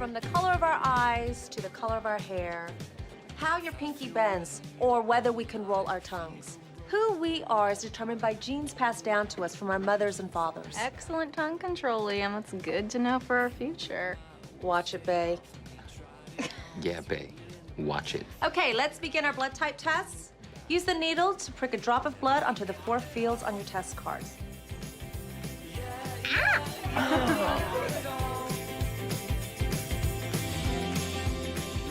From the color of our eyes to the color of our hair, how your pinky bends, or whether we can roll our tongues. Who we are is determined by genes passed down to us from our mothers and fathers. Excellent tongue control, Liam. It's good to know for our future. Watch it, bae. Yeah, bae. Watch it. Okay, let's begin our blood type tests. Use the needle to prick a drop of blood onto the 4 fields on your test cards.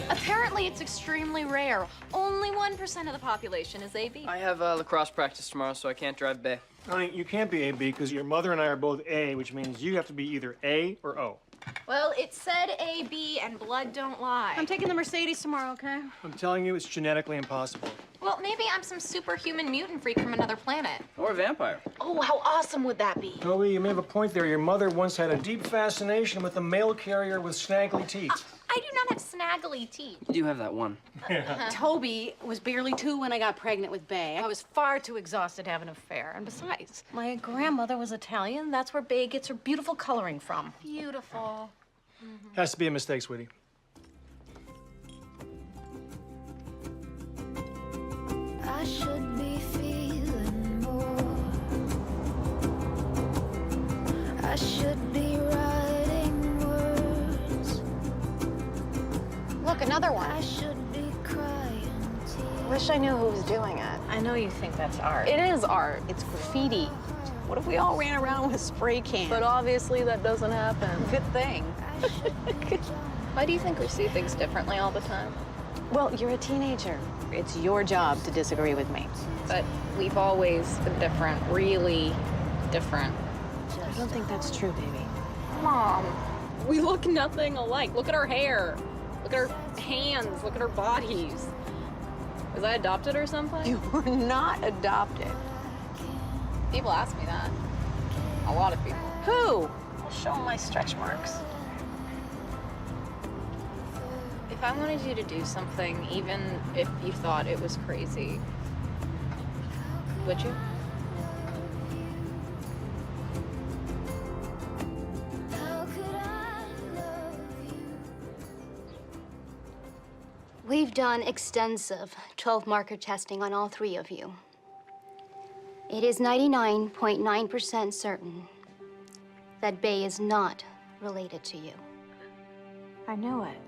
Apparently, it's extremely rare. Only 1% of the population is AB. I have lacrosse practice tomorrow, so I can't drive Bay. Honey, you can't be AB because your mother and I are both A, which means you have to be either A or O. Well, it said AB, and blood don't lie. I'm taking the Mercedes tomorrow, okay? I'm telling you, it's genetically impossible. Well, maybe I'm some superhuman mutant freak from another planet. Or a vampire. Oh, how awesome would that be? Toby, you may have a point there. Your mother once had a deep fascination with a mail carrier with snaggly teeth. I do not have snaggly teeth. You do have that one. Toby was barely 2 when I got pregnant with Bay. I was far too exhausted to have an affair. And besides, my grandmother was Italian. That's where Bay gets her beautiful coloring from. Beautiful. Has to be a mistake, sweetie. I should be feeling more. I should be writing words. Look, another I one. should be crying tears. Wish I knew who was doing it. I know you think that's art. It is art. It's graffiti. What if we all ran around with spray cans? But obviously that doesn't happen. Good thing. I should be Why do you think we see things differently all the time? Well, you're a teenager. It's your job to disagree with me. But we've always been different, really different. I don't think that's true, baby. Mom, we look nothing alike. Look at our hair. Look at our hands. Look at our bodies. Was I adopted or something? You were not adopted. People ask me that. A lot of people. Who? I'll show 'em my stretch marks. If I wanted you to do something, even if you thought it was crazy, would you? How could I love you? We've done extensive 12-marker testing on all 3 of you. It is 99.9% certain that Bay is not related to you. I knew it.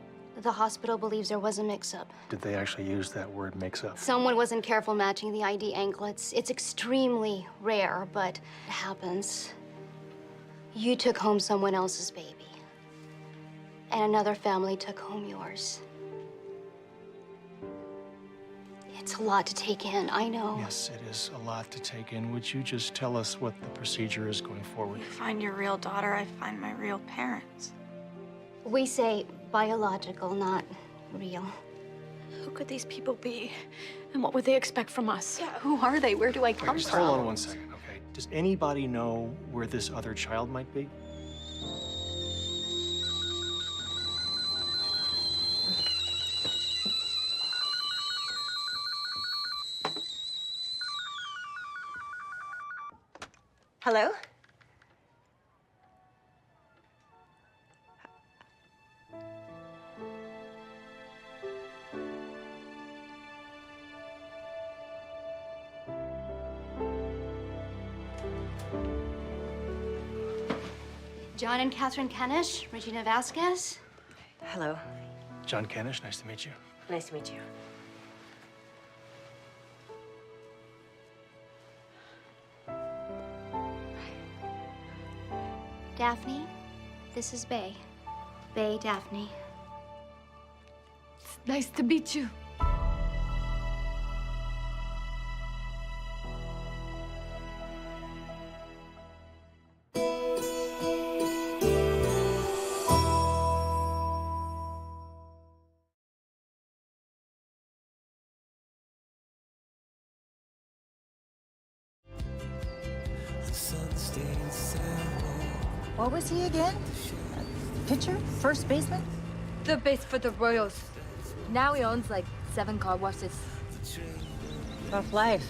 The hospital believes there was a mix-up. Did they actually use that word mix-up? Someone wasn't careful matching the ID anklets. It's extremely rare, but it happens. You took home someone else's baby, and another family took home yours. It's a lot to take in, I know. Yes, it is a lot to take in. Would you just tell us what the procedure is going forward? You find your real daughter, I find my real parents. We say biological, not real. Who could these people be? And what would they expect from us? Yeah, who are they? Where do I come Just from? hold on 1 second, okay? Does anybody know where this other child might be? Hello? John and Catherine Kenish, Regina Vasquez. Hello. John Kenish, nice to meet you. Nice to meet you. Daphne, this is Bay. Bay Daphne. It's nice to meet you. What was he again? Pitcher? First baseman? The base for the Royals. Now he owns like 7 car washes. Tough life.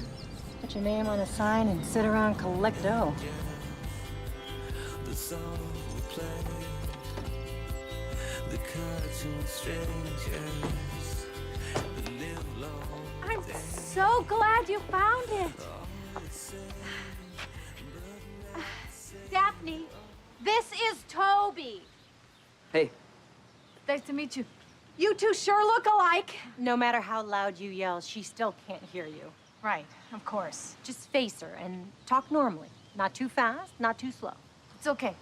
Put your name on a sign and sit around collect dough. I'm so glad you found it. Daphne, this is Toby. Hey, Nice to meet you. You two sure look alike. No matter how loud you yell, she still can't hear you. Right, of course. Just face her and talk normally. Not too fast, not too slow. It's okay.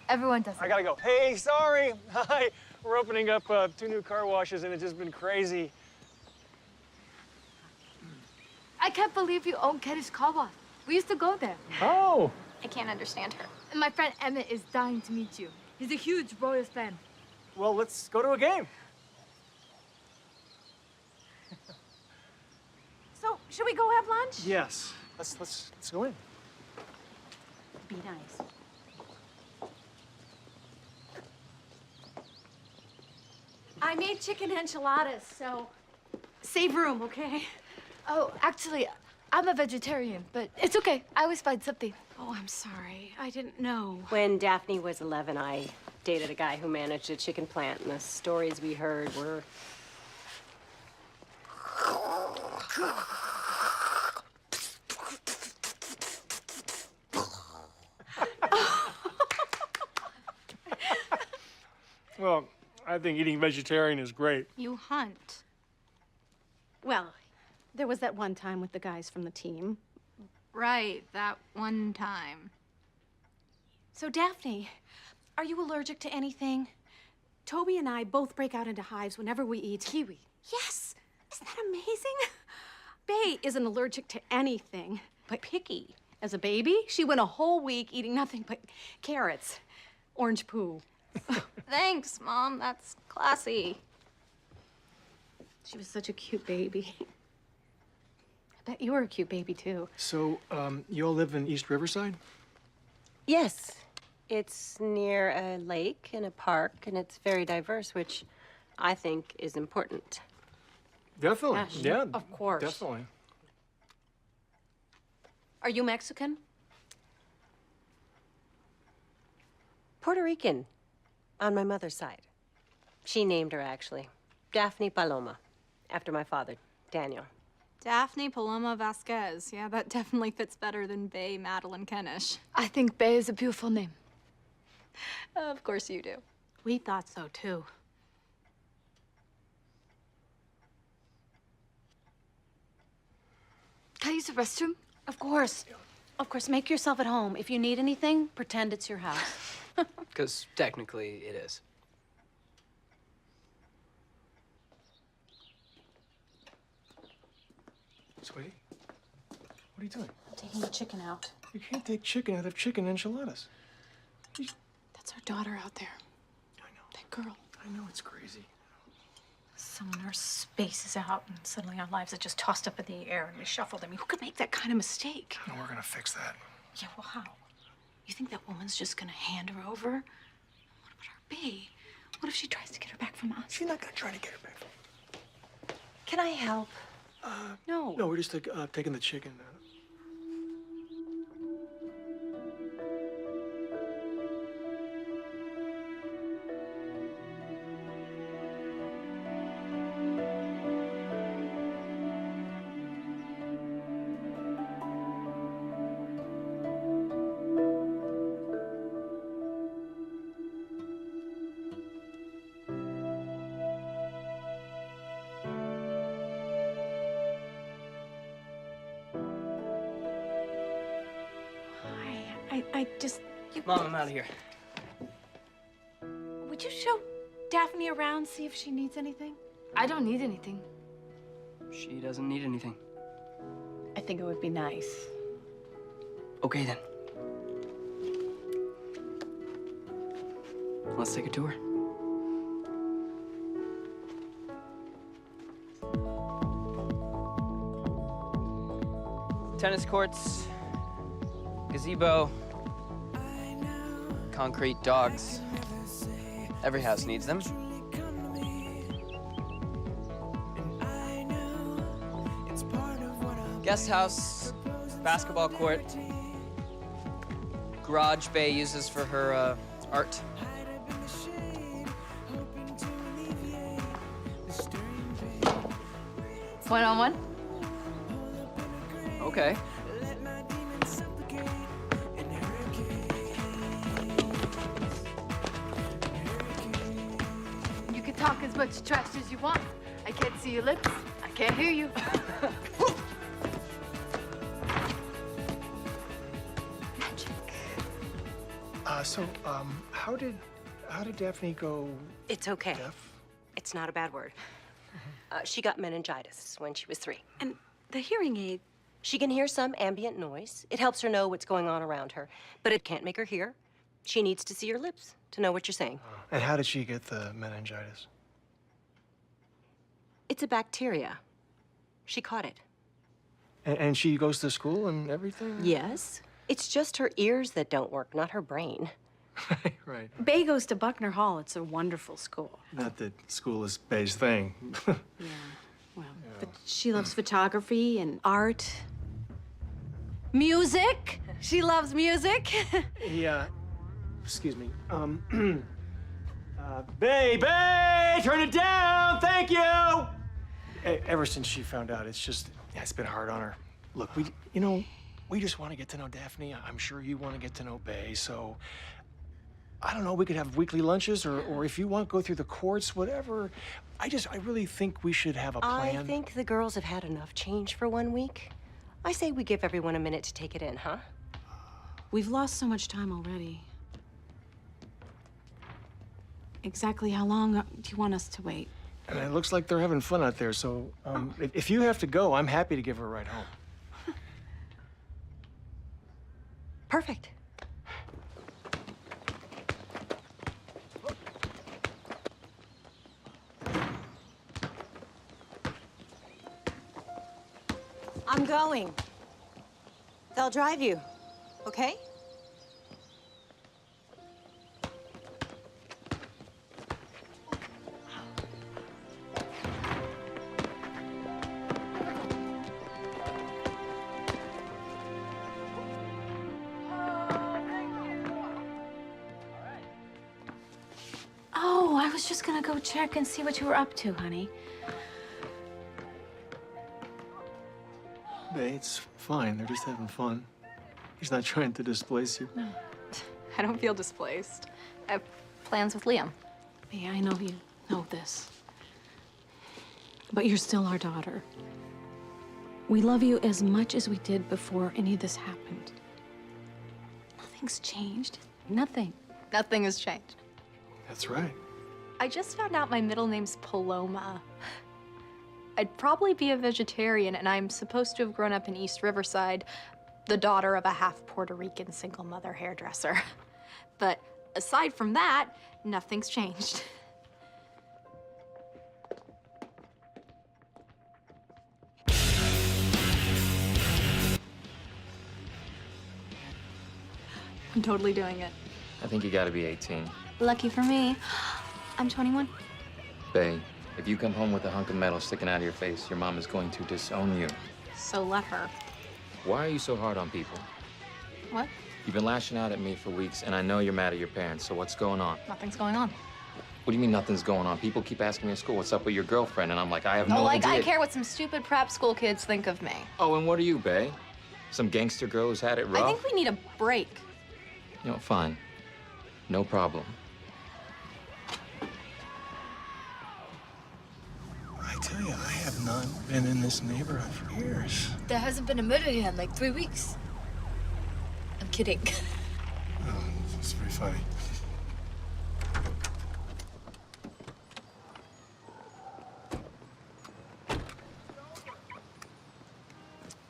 Everyone does I it. gotta go. Hey, sorry. Hi. We're opening up 2 new car washes, and it's just been crazy. I can't believe you own Keddish Car Wash. We used to go there. Oh. I can't understand her. And my friend Emmett is dying to meet you. He's a huge Royals fan. Well, let's go to a game. So, should we go have lunch? Yes. Let's go in. Be nice. I made chicken enchiladas, so save room, okay? Oh, actually, I'm a vegetarian, but it's okay. I always find something. Oh, I'm sorry. I didn't know. When Daphne was 11, I dated a guy who managed a chicken plant, and the stories we heard were... Well, I think eating vegetarian is great. You hunt. Well, there was that one time with the guys from the team. Right, that one time. So, Daphne, are you allergic to anything? Toby and I both break out into hives whenever we eat kiwi. Yes! Isn't that amazing? Bay isn't allergic to anything, but picky. As a baby, she went a whole week eating nothing but carrots, orange poo. Thanks, Mom. That's classy. She was such a cute baby. I bet you were a cute baby, too. So, you all live in East Riverside? Yes. It's near a lake and a park, and it's very diverse, which I think is important. Definitely. Gosh, Yeah. of course. Definitely. Are you Mexican? Puerto Rican, on my mother's side. She named her, actually. Daphne Paloma, after my father, Daniel. Daphne Paloma Vasquez. Yeah, that definitely fits better than Bay Madeline Kennish. I think Bay is a beautiful name. Of course you do. We thought so, too. Can I use the restroom? Of course. Of course, make yourself at home. If you need anything, pretend it's your house. because technically it is. Sweetie, what are you doing? I'm taking the chicken out. You can't take chicken out of chicken enchiladas. That's our daughter out there. I know. That girl. I know, it's crazy. Someone our space is out, and suddenly our lives are just tossed up in the air and reshuffled. I mean, who could make that kind of mistake? No, we're gonna fix that. Yeah, well, how? You think that woman's just gonna hand her over? What about our Bee? What if she tries to get her back from us? She's not gonna try to get her back. Can I help? No. No, we're just taking the chicken. I just... Mom, I'm out of here. Would you show Daphne around, see if she needs anything? I don't need anything. She doesn't need anything. I think it would be nice. Okay, then. Let's take a tour. Tennis courts, gazebo, concrete dogs. Every house needs them. Guest house, basketball court, garage Bay uses for her art. One-on-one? Okay. You can talk as much trash as you want. I can't see your lips. I can't hear you. How did Daphne go It's okay. deaf? It's not a bad word. She got meningitis when she was 3. And the hearing aid, She can hear some ambient noise. It helps her know what's going on around her, but it can't make her hear. She needs to see your lips to know what you're saying. And how did she get the meningitis? It's a bacteria. She caught it. And she goes to school and everything? Yes. It's just her ears that don't work, not her brain. Right. Bay goes to Buckner Hall. It's a wonderful school. Not that school is Bay's thing. Yeah, well, but she loves photography and art. Music! She loves music. Yeah. Excuse me. Bay, turn it down! Thank you! Ever since she found out, it's been hard on her. Look, we just want to get to know Daphne. I'm sure you want to get to know Bay, so I don't know, we could have weekly lunches, or if you want, go through the courts, whatever. I really think we should have a plan. I think the girls have had enough change for 1 week. I say we give everyone a minute to take it in, huh? We've lost so much time already. Exactly how long do you want us to wait? And it looks like they're having fun out there, so if you have to go, I'm happy to give her a ride home. Perfect. I'm going. They'll drive you, okay? Oh, I was just gonna go check and see what you were up to, honey. Bay, it's fine. They're just having fun. He's not trying to displace you. No. I don't feel displaced. I have plans with Liam. Yeah, I know you know this. But you're still our daughter. We love you as much as we did before any of this happened. Nothing's changed. Nothing. Nothing has changed. That's right. I just found out my middle name's Paloma. I'd probably be a vegetarian, and I'm supposed to have grown up in East Riverside, the daughter of a half Puerto Rican single mother hairdresser. But aside from that, nothing's changed. I'm totally doing it. I think you gotta be 18. Lucky for me, I'm 21. Bay, if you come home with a hunk of metal sticking out of your face, your mom is going to disown you. So let her. Why are you so hard on people? What? You've been lashing out at me for weeks, and I know you're mad at your parents, so what's going on? Nothing's going on. What do you mean nothing's going on? People keep asking me at school, what's up with your girlfriend? And I'm like, I have no idea. I care what some stupid prep school kids think of me. Oh, and what are you, Bay? Some gangster girl who's had it rough? I think we need a break. You know, fine. No problem. I tell you, I have not been in this neighborhood for years. There hasn't been a murder here in like 3 weeks. I'm kidding. Oh, it's very funny.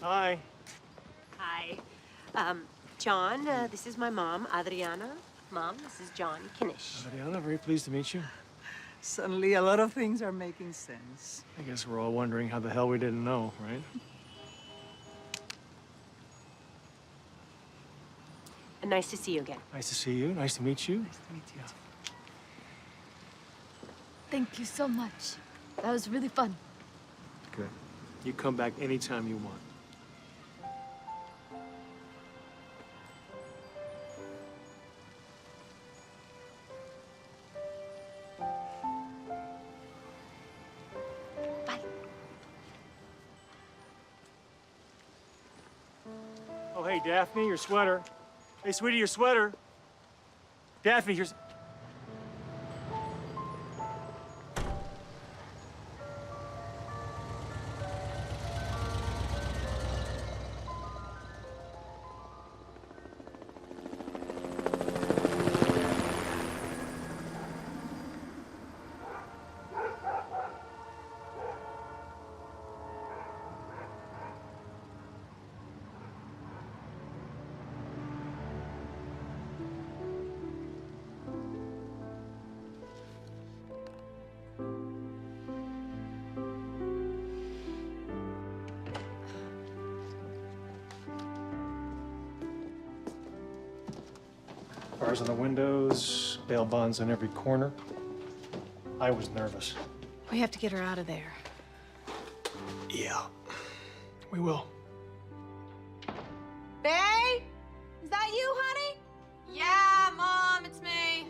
Hi. Hi. John, this is my mom, Adriana. Mom, this is John Kinish. Adriana, very pleased to meet you. Suddenly, a lot of things are making sense. I guess we're all wondering how the hell we didn't know, right? Nice to see you again. Nice to see you. Nice to meet you. Nice to meet you. Thank you so much. That was really fun. Good. You come back anytime you want. hey, Daphne, your sweater. Hey, sweetie, your sweater. Daphne, here's... Bars on the windows, bail bonds in every corner. I was nervous. We have to get her out of there. Yeah, we will. Bae? Is that you, honey? Yeah, Mom, it's me.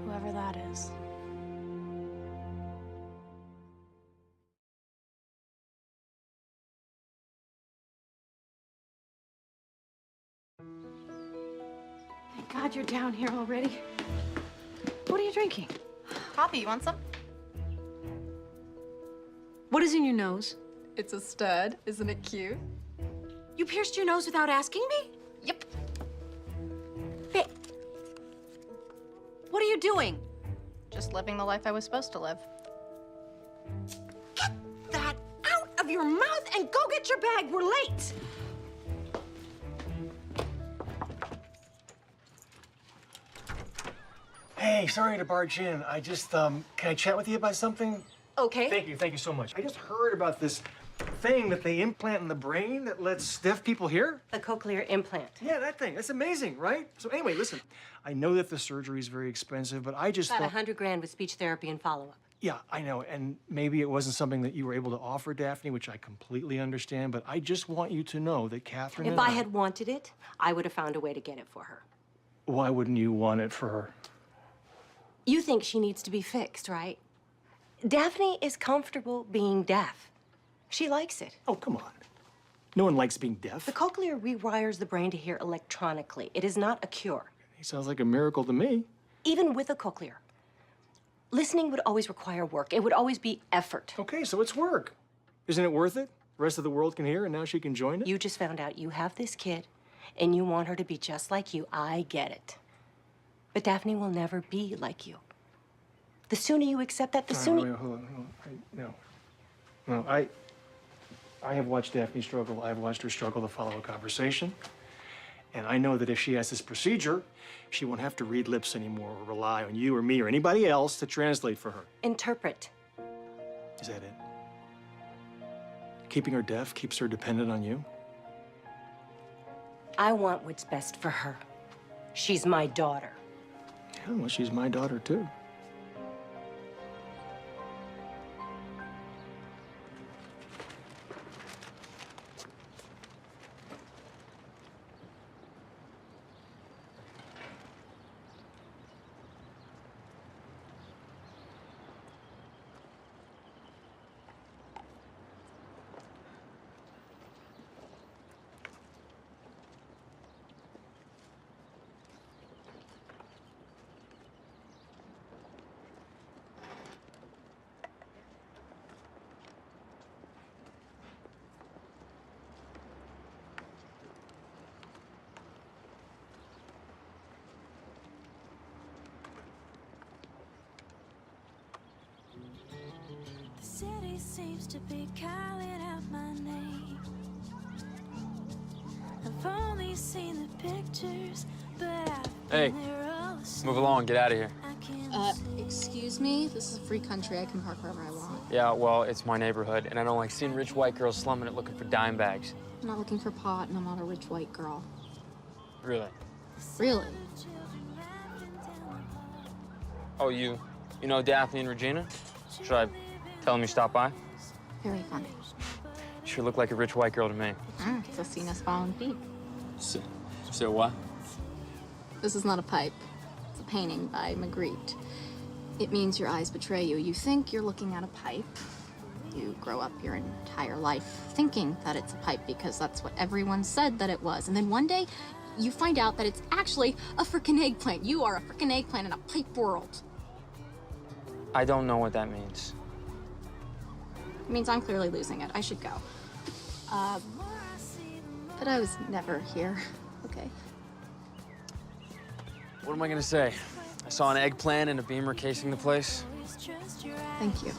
Whoever that is. Thank God you're down here already. What are you drinking? Coffee, you want some? What is in your nose? It's a stud. Isn't it cute? You pierced your nose without asking me? Yep. Bae, what are you doing? Just living the life I was supposed to live. Get that out of your mouth and go get your bag. We're late. Hey, sorry to barge in. I just, can I chat with you about something? Okay. Thank you so much. I just heard about this thing that they implant in the brain that lets deaf people hear. The cochlear implant. Yeah, that thing. That's amazing, right? So anyway, listen, I know that the surgery is very expensive, but I just About thought... 100 grand with speech therapy and follow-up. Yeah, I know, and maybe it wasn't something that you were able to offer, Daphne, which I completely understand, but I just want you to know that Catherine If and I had wanted it, I would have found a way to get it for her. Why wouldn't you want it for her? You think she needs to be fixed, right? Daphne is comfortable being deaf. She likes it. Oh, come on. No one likes being deaf. The cochlear rewires the brain to hear electronically. It is not a cure. He sounds like a miracle to me. Even with a cochlear, listening would always require work. It would always be effort. Okay, so it's work. Isn't it worth it? The rest of the world can hear, and now she can join it? You just found out you have this kid, and you want her to be just like you. I get it. But Daphne will never be like you. The sooner you accept that, the sooner... Wait, hold on. No, I have watched Daphne struggle. I've watched her struggle to follow a conversation. And I know that if she has this procedure, she won't have to read lips anymore or rely on you or me or anybody else to translate for her. Interpret. Is that it? Keeping her deaf keeps her dependent on you? I want what's best for her. She's my daughter. Yeah, well, she's my daughter, too. The city seems to be calling out my name. I've only seen the pictures, but I've been there all the same. Move along, get out of here. Excuse me? This is a free country. I can park wherever I want. Yeah, well, it's my neighborhood, and I don't like seeing rich white girls slumming it looking for dime bags. I'm not looking for pot, and I'm not a rich white girl. Really? Really? Oh, you know Daphne and Regina? Should I tell them you stopped by? Very funny. Sure look like a rich white girl to me. So seen us following feet. So what? This is not a pipe. It's a painting by Magritte. It means your eyes betray you. You think you're looking at a pipe, You grow up your entire life thinking that it's a pipe because that's what everyone said that it was. And then one day, you find out that it's actually a frickin' eggplant. You are a frickin' eggplant in a pipe world. I don't know what that means. It means I'm clearly losing it. I should go. But I was never here, okay? What am I gonna say? I saw an eggplant and a beamer casing the place. Thank you.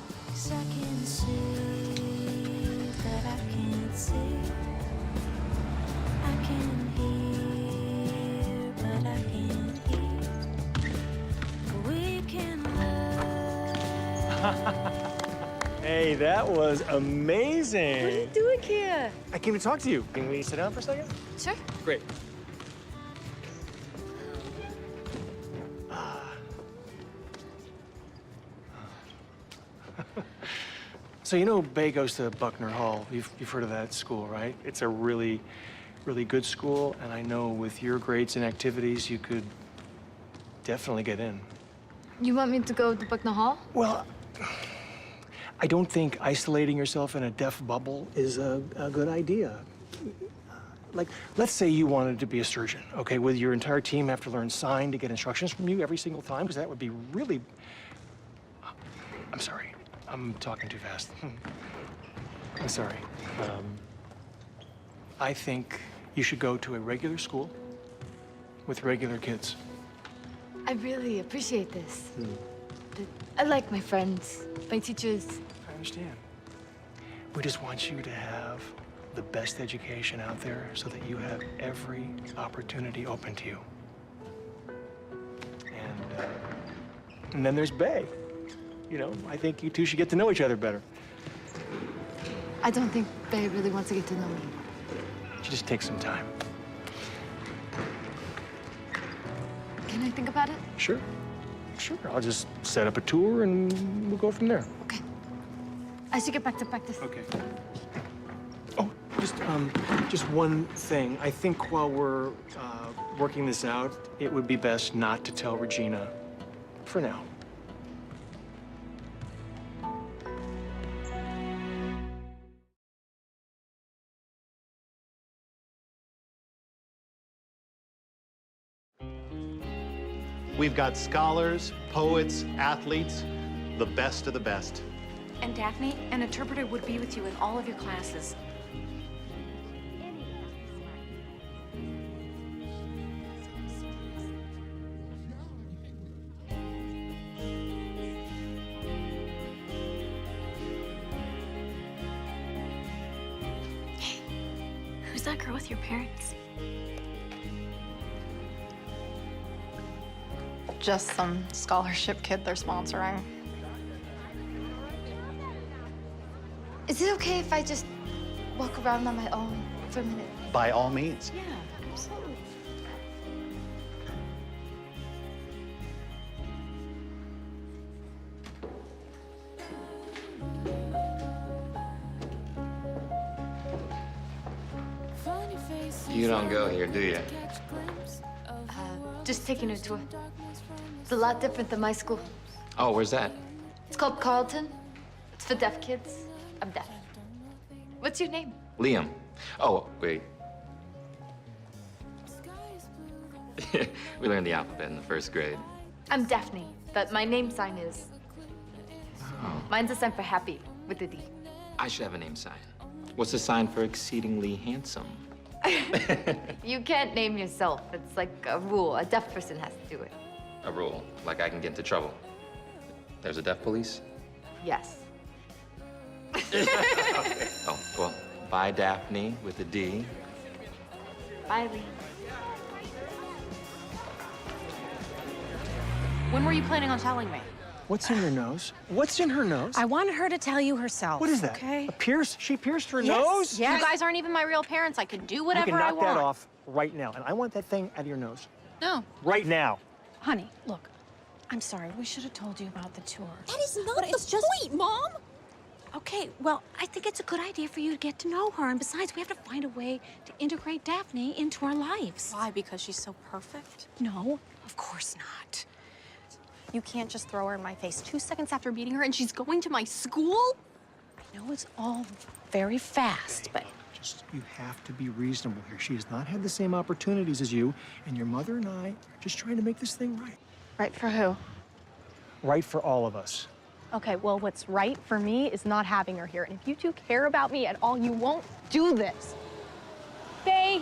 I can see that I can't see. I can hear, but I can't hear. We can love. Hey, that was amazing. What are you doing here? I came to talk to you. Can we sit down for a second? Sure. Great. So you know Bay goes to Buckner Hall. You've heard of that school, right? It's a really good school, and I know with your grades and activities, you could definitely get in. You want me to go to Buckner Hall? Well, I don't think isolating yourself in a deaf bubble is a good idea. Like, let's say you wanted to be a surgeon, okay? Would your entire team have to learn sign to get instructions from you every single time? Because that would be really... I'm sorry. I'm talking too fast. I'm sorry. I think you should go to a regular school with regular kids. I really appreciate this. But I like my friends, my teachers. I understand. We just want you to have the best education out there so that you have every opportunity open to you. And then there's Bay. You know, I think you two should get to know each other better. I don't think Bay really wants to get to know me. You just take some time. Can I think about it? Sure. Sure. I'll just set up a tour and we'll go from there. Okay. I should get back to practice. Okay. Oh, just one thing. I think while we're working this out, it would be best not to tell Regina for now. We've got scholars, poets, athletes, the best of the best. And Daphne, an interpreter would be with you in all of your classes. Hey, who's that girl with your parents? Just some scholarship kid they're sponsoring. Is it okay if I just walk around on my own for a minute? By all means. Yeah, absolutely. You don't go here, do you? Just taking a tour. It's a lot different than my school. Oh, where's that? It's called Carlton. It's for deaf kids. I'm deaf. What's your name? Liam. Oh, wait. We learned the alphabet in the first grade. I'm Daphne, but my name sign is... Oh. Mine's a sign for happy, with a D. I should have a name sign. What's the sign for exceedingly handsome? You can't name yourself. It's like a rule. A deaf person has to do it. A rule, like I can get into trouble. There's a deaf police? Yes. Oh, well, bye, Daphne, with a D. Bye, Lee. When were you planning on telling me? What's in your nose? What's in her nose? I wanted her to tell you herself. What is that? Okay. A pierce? She pierced her Yes, nose? yes. You guys aren't even my real parents. I can do whatever You can I knock want. that off right now. And I want that thing out of your nose. No. Right now. Honey, look, I'm sorry. We should have told you about the tour. That is not the point, Mom. Okay, well, I think it's a good idea for you to get to know her. And besides, we have to find a way to integrate Daphne into our lives. Why? Because she's so perfect? No, of course not. You can't just throw her in my face 2 seconds after meeting her and she's going to my school? know it's all very fast, but... Just, you have to be reasonable here. She has not had the same opportunities as you, and your mother and I are just trying to make this thing right. Right for who? Right for all of us. Okay, well, what's right for me is not having her here. And if you two care about me at all, you won't do this. Faye!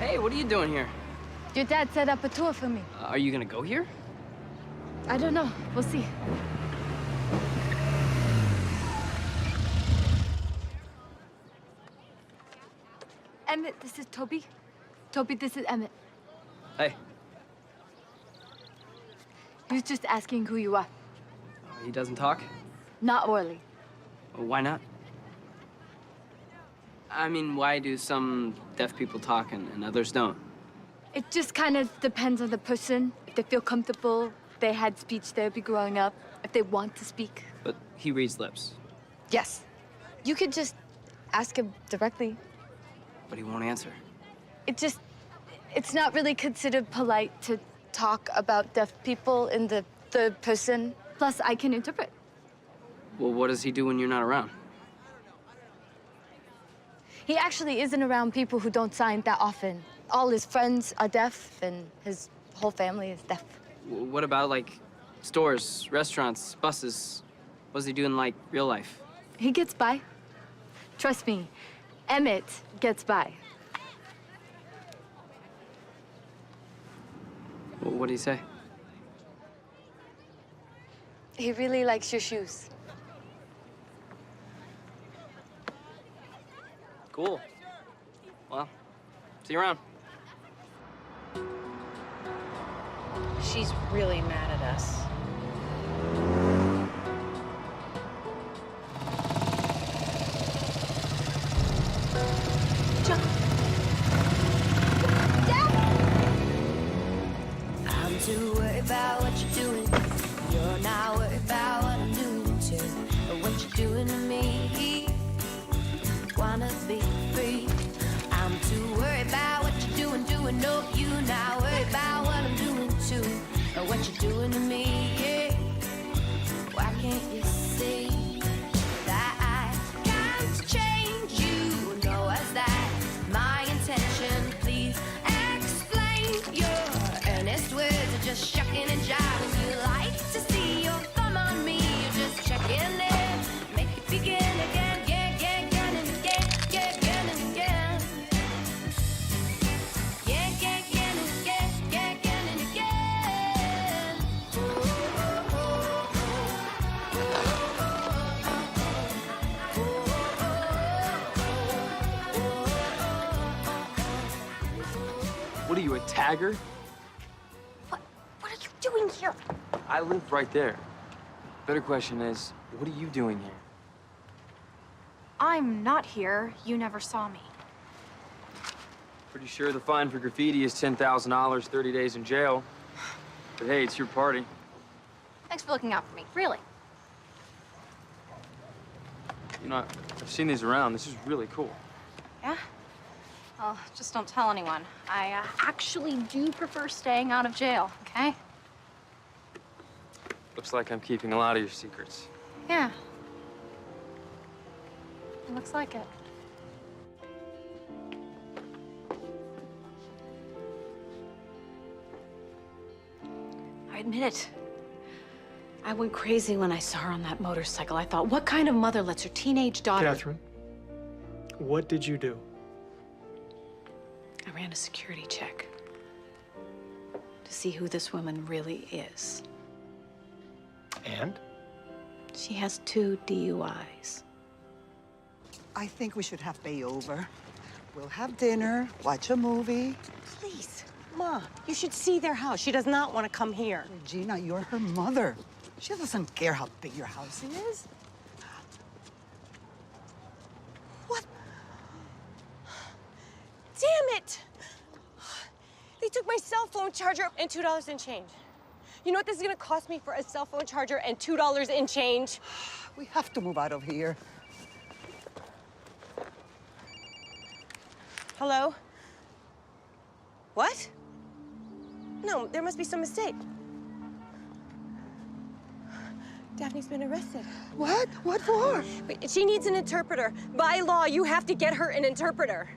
Hey, what are you doing here? Your dad set up a tour for me. Are you gonna go here? I don't know. We'll see. Emmett, this is Toby. Toby, this is Emmett. Hey. He was just asking who you are. He doesn't talk? Not Orly. Well, why not? I mean, why do some deaf people talk and others don't? It just kind of depends on the person. If they feel comfortable, they had speech therapy growing up, if they want to speak. But he reads lips. Yes. You could just ask him directly. But he won't answer. It's not really considered polite to talk about deaf people in the third person. Plus, I can interpret. Well, what does he do when you're not around? He actually isn't around people who don't sign that often. All his friends are deaf, and his whole family is deaf. What about, like, stores, restaurants, buses? What does he do in, like, real life? He gets by. Trust me, Emmett gets by. What do you say? He really likes your shoes. Cool. Well, see you around. She's really mad at us. I'm too worried about what you're doing. You're not worried about what I'm doing too. Or what you're doing to me. Wanna be free. I'm too worried about what you're doing. No, you're not worried about what I'm doing too. Or what you're doing to me. Yeah. Why can't you see that I can't change you? Know as that my intention. Please explain your earnest words are just shucking and jiving. You like to see your thumb on me. You're just checking in. Make it begin again. Yeah, yeah, again and again. Yeah, again and again. Yeah, yeah, again and again. Yeah, again and again. What are you, a tagger? What are you doing here? I live right there. Better question is, what are you doing here? I'm not here. You never saw me. Pretty sure the fine for graffiti is $10,000, 30 days in jail. But hey, it's your party. Thanks for looking out for me. Really. You know, I've seen these around. This is really cool. Yeah? Well, just don't tell anyone. I actually do prefer staying out of jail, okay? Looks like I'm keeping a lot of your secrets. Yeah. It looks like it. I admit it. I went crazy when I saw her on that motorcycle. I thought, what kind of mother lets her teenage daughter... Catherine, what did you do? I ran a security check to see who this woman really is. And? She has 2 DUIs. I think we should have Bay over. We'll have dinner, watch a movie. Please, Ma, you should see their house. She does not want to come here. Regina, you're her mother. She doesn't care how big your house is. What? Damn it! They took my cell phone charger and $2 in change. You know what this is gonna cost me for a cell phone charger and $2 in change? We have to move out of here. Hello? What? No, there must be some mistake. Daphne's been arrested. What? What for? She needs an interpreter. By law, you have to get her an interpreter.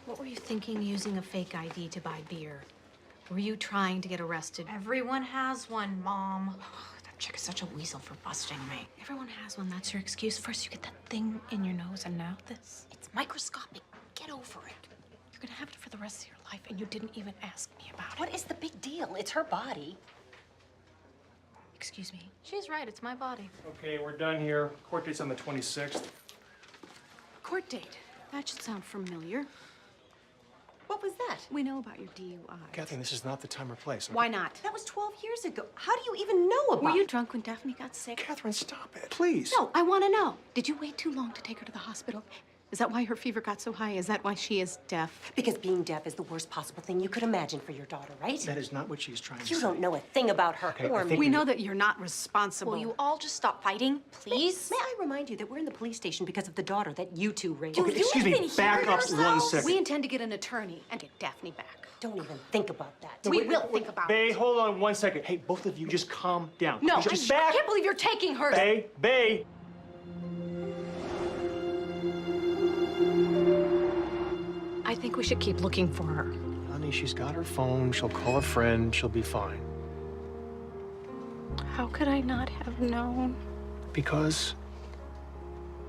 What were you thinking using a fake ID to buy beer? Were you trying to get arrested? Everyone has one, Mom. That chick is such a weasel for busting me. Everyone has one. That's your excuse. First you get that thing in your nose, and now this. It's microscopic. Get over it. You're gonna have it for the rest of your life, and you didn't even ask me about it. What is the big deal? It's her body. Excuse me. She's right, it's my body. Okay, we're done here. Court date's on the 26th. Court date. That should sound familiar. What was that? We know about your DUI. Kathleen, this is not the time or place. Okay? Why not? That was 12 years ago. How do you even know about Were you drunk when Daphne got sick? Catherine, stop it, please. No, I want to know. Did you wait too long to take her to the hospital? Is that why her fever got so high? Is that why she is deaf? Because being deaf is the worst possible thing you could imagine for your daughter, right? That is not what she's trying to say. You don't know a thing about her Okay, or I me. think We know that you're not responsible. Will you all just stop fighting, please? May I remind you that we're in the police station because of the daughter that you two raised? Okay, excuse me, back up 1 second. We intend to get an attorney and get Daphne back. Don't even think about that. No, We wait, will wait, think about Bay, it. hold on 1 second. Hey, both of you, just calm down. No, Just I back. can't believe you're taking her. Bay. I think we should keep looking for her. Honey, she's got her phone. She'll call a friend. She'll be fine. How could I not have known? Because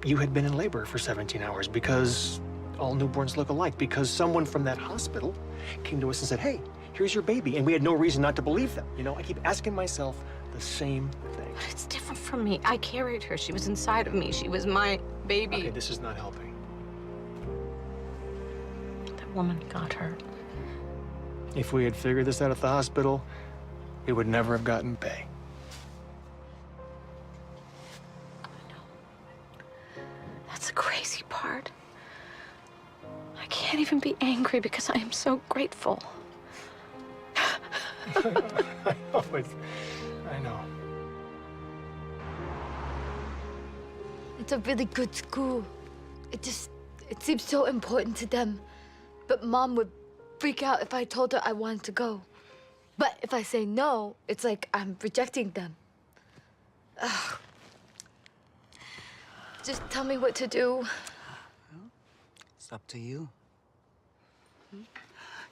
you had been in labor for 17 hours. Because all newborns look alike. Because someone from that hospital came to us and said, hey, here's your baby. And we had no reason not to believe them. You know, I keep asking myself the same thing. But it's different from me. I carried her. She was inside of me. She was my baby. Okay, this is not helping. That woman got her. If we had figured this out at the hospital, we would never have gotten Bay. That's the crazy part. I can't even be angry because I am so grateful. I know. It's a really good school. It seems so important to them. But Mom would freak out if I told her I wanted to go. But if I say no, it's like I'm rejecting them. Ugh. Just tell me what to do. It's up to you.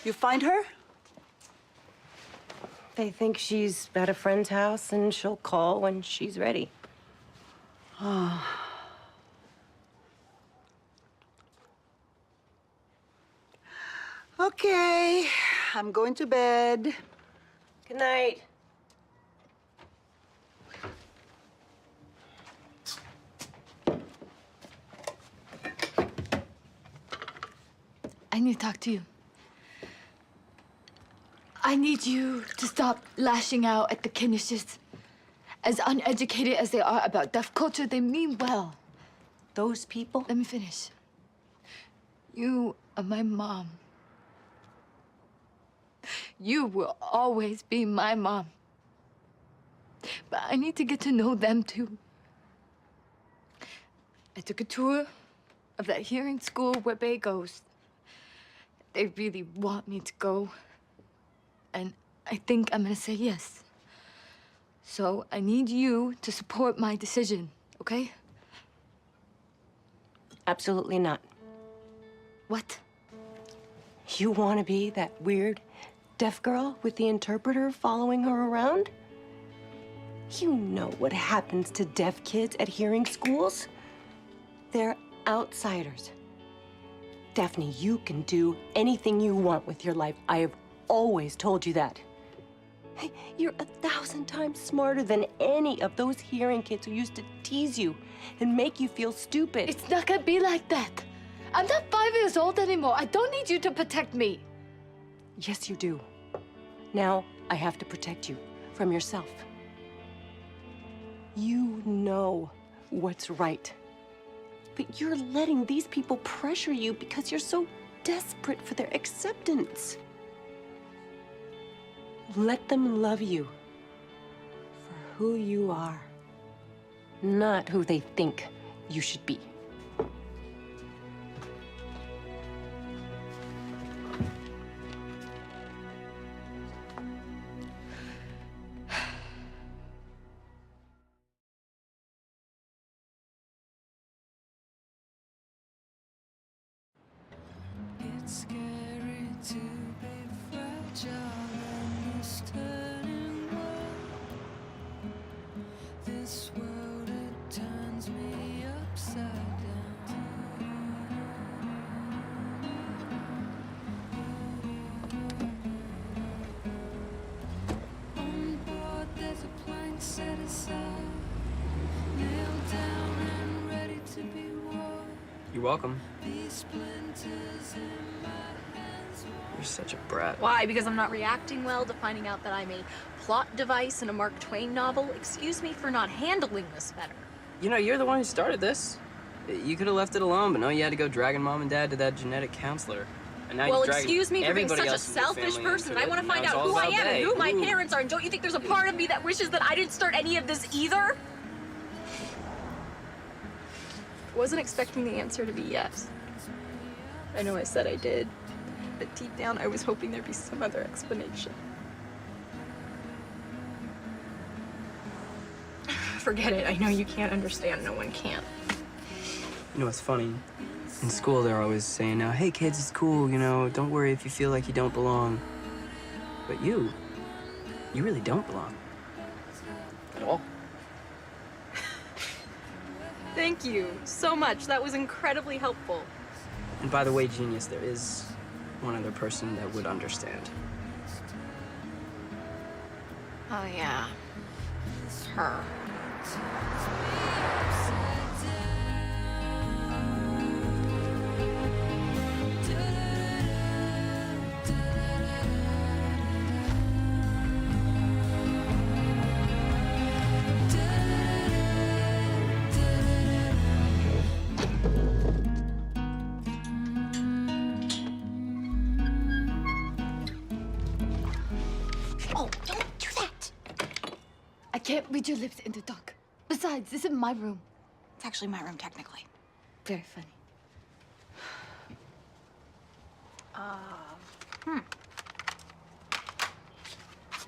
You find her? They think she's at a friend's house and she'll call when she's ready. Okay, I'm going to bed. Good night. I need to talk to you. I need you to stop lashing out at the Kinishes. As uneducated as they are about deaf culture, they mean well. Those people? Let me finish. You are my mom. You will always be my mom. But I need to get to know them too. I took a tour of that hearing school where Bay goes. They really want me to go. And I think I'm gonna say yes. So I need you to support my decision, okay? Absolutely not. What? You want to be that weird deaf girl with the interpreter following her around? You know what happens to deaf kids at hearing schools? They're outsiders. Daphne, you can do anything you want with your life. I have always told you that. Hey, you're 1,000 times smarter than any of those hearing kids who used to tease you and make you feel stupid. It's not gonna be like that. I'm not 5 years old anymore. I don't need you to protect me. Yes, you do. Now, I have to protect you from yourself. You know what's right. But you're letting these people pressure you because you're so desperate for their acceptance. Let them love you for who you are, not who they think you should be. It's scary to be fragile in this turning world. This world, it turns me upside down. On board, there's a plank set aside, nailed down and ready to be worn. You're welcome. These splinters in my hands. You're such a brat. Why? Because I'm not reacting well to finding out that I'm a plot device in a Mark Twain novel? Excuse me for not handling this better. You know, you're the one who started this. You could have left it alone, but no, you had to go dragging mom and dad to that genetic counselor. And now Well, you're dragging excuse me for being everybody such a else in your selfish family person. into I it, want to and find now it's out all who I about am and Bay. who my Ooh. parents are. And don't you think there's a part of me that wishes that I didn't start any of this either? Wasn't expecting the answer to be yes. I know I said I did, but deep down I was hoping there'd be some other explanation. Forget it. I know you can't understand. No one can. You know what's funny? In school, they're always saying, now, hey, kids, it's cool, you know, don't worry if you feel like you don't belong. But you really don't belong. At all. Thank you so much. That was incredibly helpful. And by the way, genius, there is one other person that would understand. Oh, yeah. It's her. Oh, don't do that! I can't read your lips in the dark. Besides, this is my room. It's actually my room, technically. Very funny.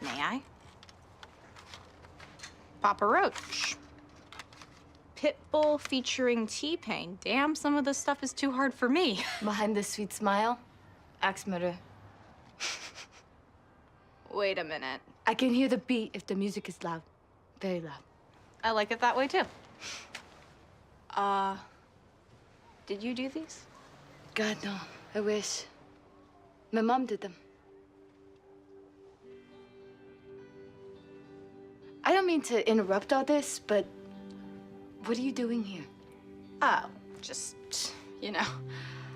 May I? Papa Roach. Pitbull featuring T-Pain. Damn, some of this stuff is too hard for me. Behind the sweet smile, axe murder. Wait a minute. I can hear the beat if the music is loud. Very loud. I like it that way, too. Did you do these? God, no. I wish. My mom did them. I don't mean to interrupt all this, but what are you doing here? Oh, just, you know.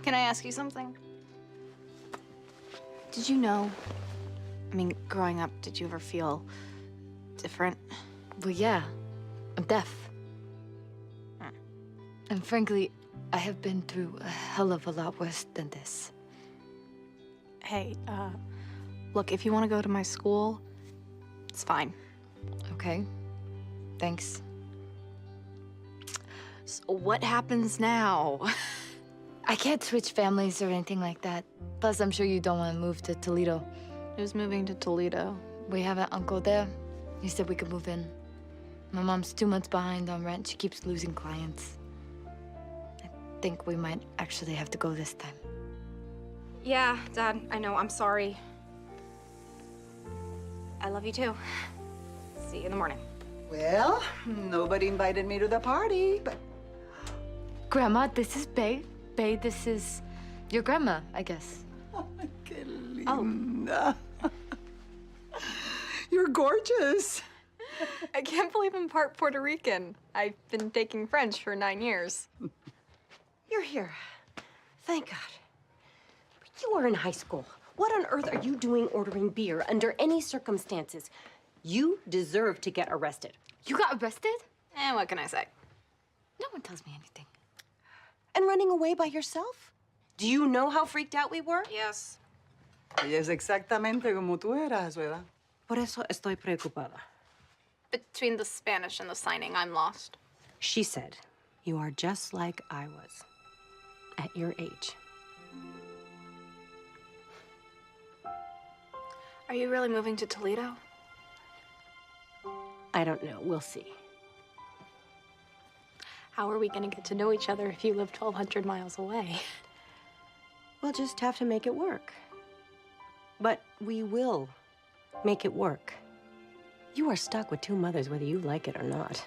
Can I ask you something? Did you know, I mean, growing up, did you ever feel different? Well, yeah. I'm deaf. And frankly, I have been through a hell of a lot worse than this. Hey, look, if you want to go to my school, it's fine. Okay. Thanks. So what happens now? I can't switch families or anything like that. Plus, I'm sure you don't want to move to Toledo. Who's moving to Toledo? We have an uncle there. He said we could move in. My mom's 2 months behind on rent. She keeps losing clients. I think we might actually have to go this time. Yeah, Dad, I know. I'm sorry. I love you too. See you in the morning. Well, nobody invited me to the party, but Grandma, this is Bay. Bay, this is your grandma, I guess. qué linda. You're gorgeous. I can't believe I'm part Puerto Rican. I've been taking French for 9 years. You're here. Thank God. But you are in high school. What on earth are you doing ordering beer under any circumstances? You deserve to get arrested. You got arrested? And what can I say? No one tells me anything. And running away by yourself? Do you know how freaked out we were? Yes. Ella es exactamente como tú eras a su edad. Por eso estoy preocupada. Between the Spanish and the signing, I'm lost. She said, you are just like I was at your age. Are you really moving to Toledo? I don't know. We'll see. How are we gonna get to know each other if you live 1,200 miles away? We'll just have to make it work. But we will make it work. You are stuck with two mothers whether you like it or not.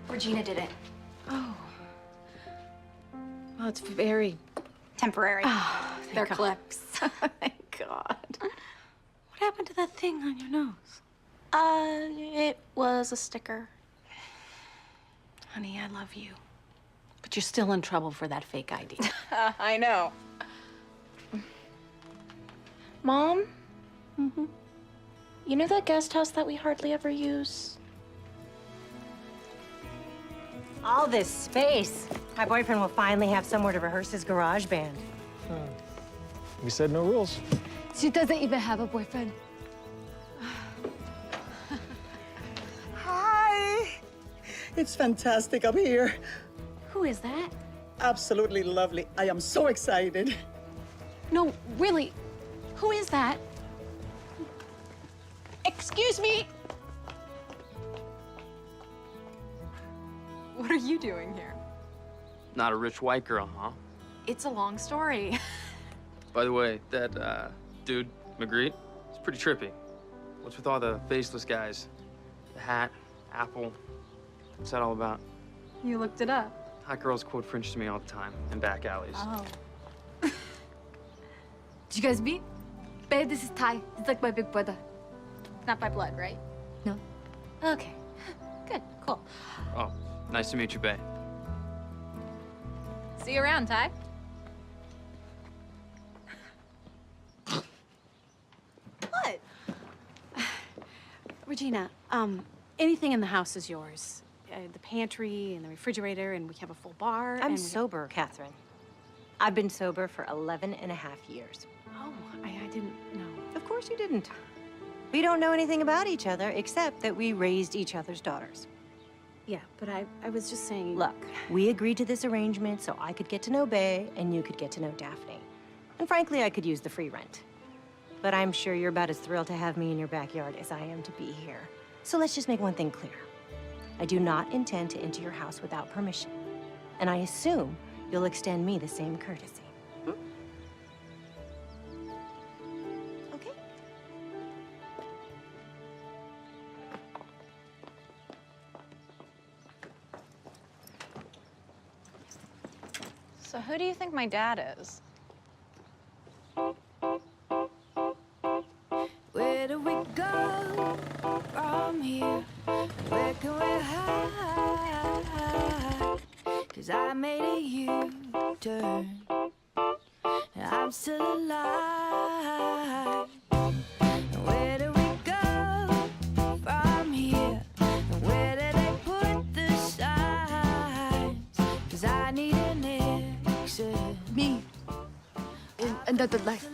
Regina did it. Oh. Well, it's very temporary. Oh, they're clips. Thank God. What happened to that thing on your nose? It was a sticker. Honey, I love you. But you're still in trouble for that fake ID. I know. Mom? Mm-hmm. You know that guest house that we hardly ever use? All this space. My boyfriend will finally have somewhere to rehearse his garage band. We said no rules. She doesn't even have a boyfriend. Hi. It's fantastic up here. Who is that? Absolutely lovely. I am so excited. No, really. Who is that? Excuse me. What are you doing here? Not a rich white girl, huh? It's a long story. By the way, that dude, Magritte, it's pretty trippy. What's with all the faceless guys? The hat, Apple. What's that all about? You looked it up. Hot girls quote French to me all the time in back alleys. Oh. Did you guys meet? Babe, this is Ty. He's like my big brother. Not by blood, right? No. Okay. Good. Cool. Oh, nice to meet you, Bae. See you around, Ty. What? Regina, anything in the house is yours. The pantry and the refrigerator, and we have a full bar. I'm and sober, Catherine. I've been sober for 11 and a half years. Oh, I didn't know. Of course you didn't. We don't know anything about each other except that we raised each other's daughters. Yeah, but I was just saying. Look, we agreed to this arrangement so I could get to know Bae and you could get to know Daphne. And frankly, I could use the free rent. But I'm sure you're about as thrilled to have me in your backyard as I am to be here. So let's just make one thing clear. I do not intend to enter your house without permission. And I assume you'll extend me the same courtesy. Okay? So who do you think my dad is? Where do we go from here? Where can we hide? 'Cause I made a U-turn and I'm still alive. Where do we go from here? And where do they put the signs? 'Cause I need an exit. Me. In another life.